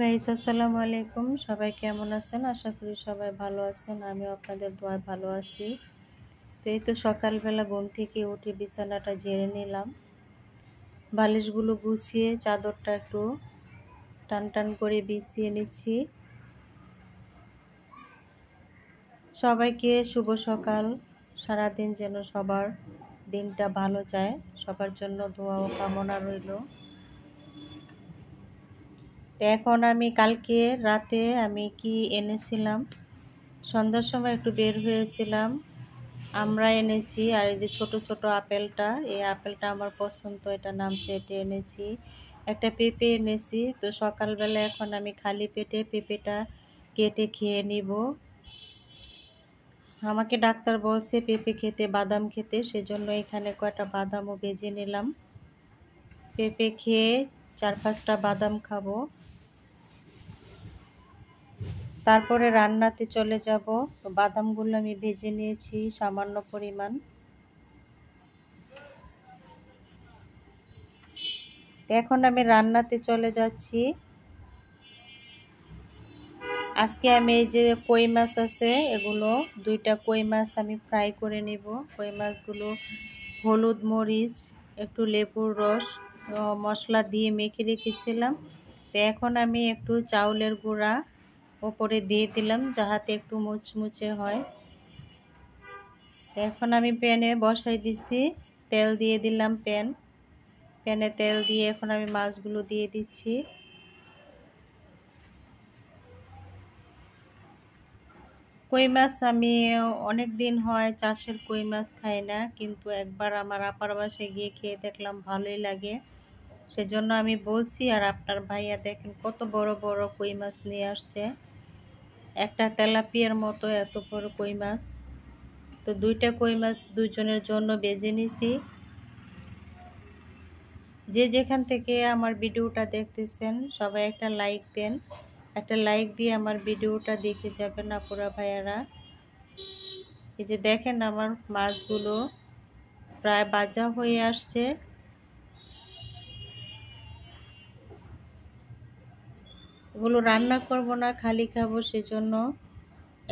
Guys, আসসালামু আলাইকুম। সবাই কেমন আছেন? আশা করি সবাই ভালো আছেন। আমিও আপনাদের দোয়ায় ভালো আছি। তো এই তো সকালবেলা ঘুম থেকে উঠে বিছানাটা ঝেড়ে নিলাম। বালিশগুলো গুছিয়ে চাদরটা একটু টান টান করে বিছিয়ে নিচ্ছি। সবাইকে শুভ সকাল। সারাদিন যেন সবার দিনটা ভালো যায়, সবার জন্য দোয়া ও কামনা রইল। এখন আমি কালকে রাতে আমি কি এনেছিলাম, সন্ধ্যার সময় একটু বের হয়েছিলাম, আমরা এনেছি। আর এই যে ছোট ছোট আপেলটা, এই আপেলটা আমার পছন্দ, এটা নামছে, এটা এনেছি। একটা পেঁপে এনেছি। তো সকালবেলা এখন আমি খালি পেটে পেঁপেটা কেটে খেয়ে নিব। আমাকে ডাক্তার বলছে পেঁপে খেতে, বাদাম খেতে, সেজন্য এখানে কয়টা বাদামও ভেজে নিলাম। পেঁপে খেয়ে 4-5টা বাদাম খাবো, তারপরে রান্নাতে চলে যাব। তো বাদামগুলো আমি ভেজে নিয়েছি সামান্য পরিমাণ। এখন আমি রান্নাতে চলে যাচ্ছি। আজকে আমি এই যে কই মাছ আছে, এগুলো 2টা কই মাছ আমি ফ্রাই করে নেব। কই মাছগুলো হলুদ, মরিচ, একটু লেবুর রস, মশলা দিয়ে মেখে রেখেছিলাম। তো এখন আমি একটু চাউলের গুঁড়া ওপরে দিয়ে দিলাম, যাহাতে একটু মুচমুচে হয়। তো এখন আমি প্যানে বসাই দিছি, তেল দিয়ে দিলাম। প্যানে তেল দিয়ে এখন আমি মাছগুলো দিয়ে দিচ্ছি। কই মাছ আমি অনেক দিন হয় চাষের কই মাছ খাই না, কিন্তু একবার আমার আপার বাসায় গিয়ে খেয়ে দেখলাম ভালোই লাগে, সেজন্য আমি বলছি। আর আপনার ভাইয়া দেখেন কত বড় বড় কই মাছ নিয়ে আসছে, একটা তেলাপিয়ার মতো এত বড় কই মাছ। তো 2টা কই মাছ দুজনের জন্য বেজে নিছি। যে যেখান থেকে আমার ভিডিওটা দেখতেছেন সবাই একটা লাইক দেন, একটা লাইক দিয়ে আমার ভিডিওটা দেখে যাবেন আপুরা ভাইয়ারা। এই যে দেখেন আমার মাছগুলো প্রায় ভাজা হয়ে আসছে। এগুলো রান্না করব না, খালি খাবো, সেজন্য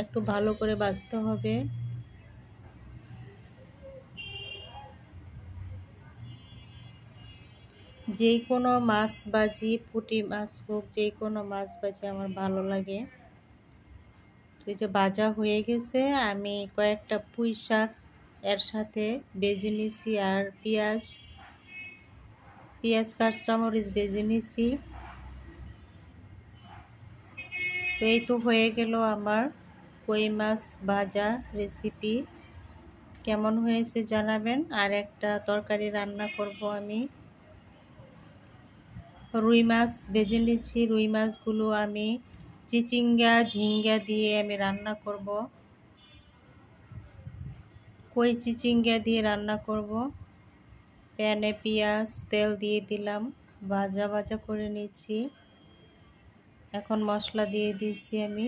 একটু ভালো করে ভাজতে হবে। যে কোনো মাছ ভাজি, পুঁটি মাছ হোক, যে কোনো মাছ ভাজি আমার ভালো লাগে। এই যে ভাজা হয়ে গেছে, আমি কয়েকটা পুঁই শাক এর সাথে ভেজে নিছি, আর পেঁয়াজ কাঁচামরিচ ভেজে নিছি। তো এই তো হয়ে গেল আমার কই মাছ ভাজা রেসিপি। কেমন হয়েছে জানাবেন। আর একটা তরকারি রান্না করব আমি। রুই মাছ ভেজে নিচ্ছি। রুই মাছগুলো আমি চিচিঙ্গা, ঝিঙ্গা দিয়ে আমি রান্না করব। কই চিচিঙ্গা দিয়ে রান্না করব। প্যানে পেঁয়াজ তেল দিয়ে দিলাম, ভাজা ভাজা করে নিচ্ছি। এখন মশলা দিয়ে দিচ্ছি আমি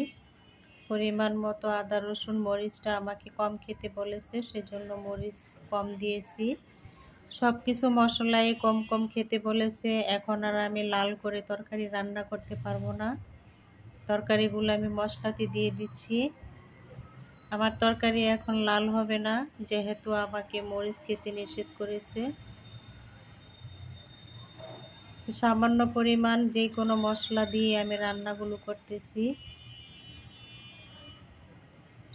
পরিমাণ মতো আদা, রসুন, মরিচটা আমাকে কম খেতে বলেছে, সেজন্য মরিচ কম দিয়েছি। সব কিছু মশলাই কম কম খেতে বলেছে। এখন আর আমি লাল করে তরকারি রান্না করতে পারবো না। তরকারিগুলো আমি মশলাতে দিয়ে দিচ্ছি। আমার তরকারি এখন লাল হবে না, যেহেতু আমাকে মরিচ খেতে নিষেধ করেছে। সামান্য পরিমাণ যে কোনো মশলা দিয়ে আমি রান্নাগুলো করতেছি।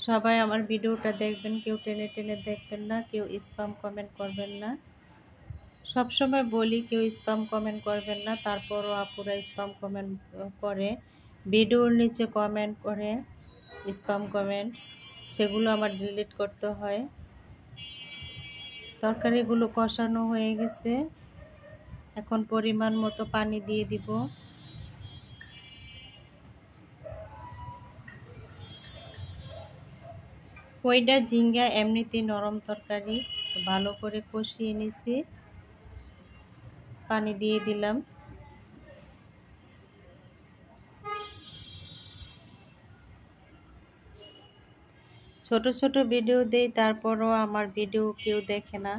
সবাই আমার ভিডিওটা দেখবেন, কেউ টেনে টেনে দেখবেন না, কেউ স্প্যাম কমেন্ট করবেন না। সবসময় বলি কেউ স্প্যাম কমেন্ট করবেন না, তারপরও আপুরা স্প্যাম কমেন্ট করে, ভিডিওর নিচে কমেন্ট করে স্প্যাম কমেন্ট, সেগুলো আমার ডিলিট করতে হয়। তরকারিগুলো কষানো হয়ে গেছে, এখন পরিমাণ মতো পানি দিয়ে দিব। কইটা ঝিঙ্গা এমনিতেই নরম তরকারি, ভালো করে কষিয়ে নিছি, পানি দিয়ে দিলাম। ছোট ছোট ভিডিও দেই, তারপরও আমার ভিডিও কেউ দেখে না।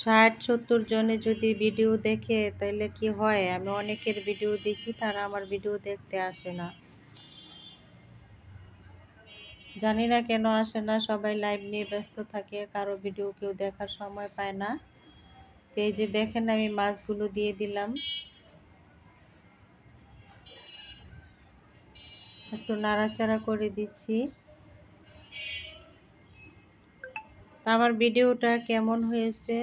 60-70 জনে যদি ভিডিও দেখে তাহলে কি হয়, আমি অনেকের ভিডিও দেখি, তারা আমার ভিডিও দেখতে আসে না। জানি না কেন আসে না, সবাই লাইভ নিয়ে ব্যস্ত থাকে, কারো ভিডিও কেউ দেখার সময় পায় না। তো এই যে দেখেন আমি মাছগুলো দিয়ে দিলাম, একটু নাড়াচাড়া করে দিচ্ছি। আমার ভিডিওটা কেমন হয়েছে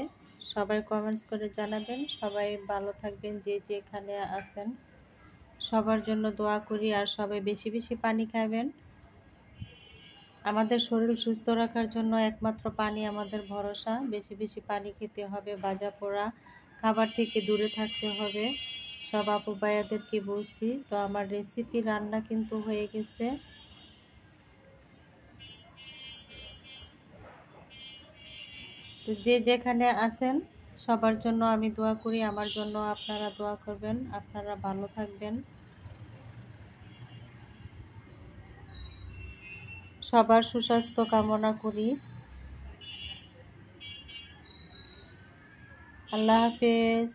সবাই কমেন্টস করে জানাবেন। সবাই ভালো থাকবেন, যে যেখানে আছেন সবার জন্য দোয়া করি। আর সবাই বেশি বেশি পানি খাবেন। আমাদের শরীর সুস্থ রাখার জন্য একমাত্র পানি আমাদের ভরসা। বেশি বেশি পানি খেতে হবে, ভাজা পোড়া খাবার থেকে দূরে থাকতে হবে। সব আপু ভাইয়াদেরকে বলছি। তো আমার রেসিপি রান্না কিন্তু হয়ে গেছে। তো যে যেখানে আছেন সবার জন্য আমি দোয়া করি, আমার জন্য আপনারা দোয়া করবেন। আপনারা ভালো থাকবেন, সবার সুস্বাস্থ্য কামনা করি। আল্লাহ হাফেজ।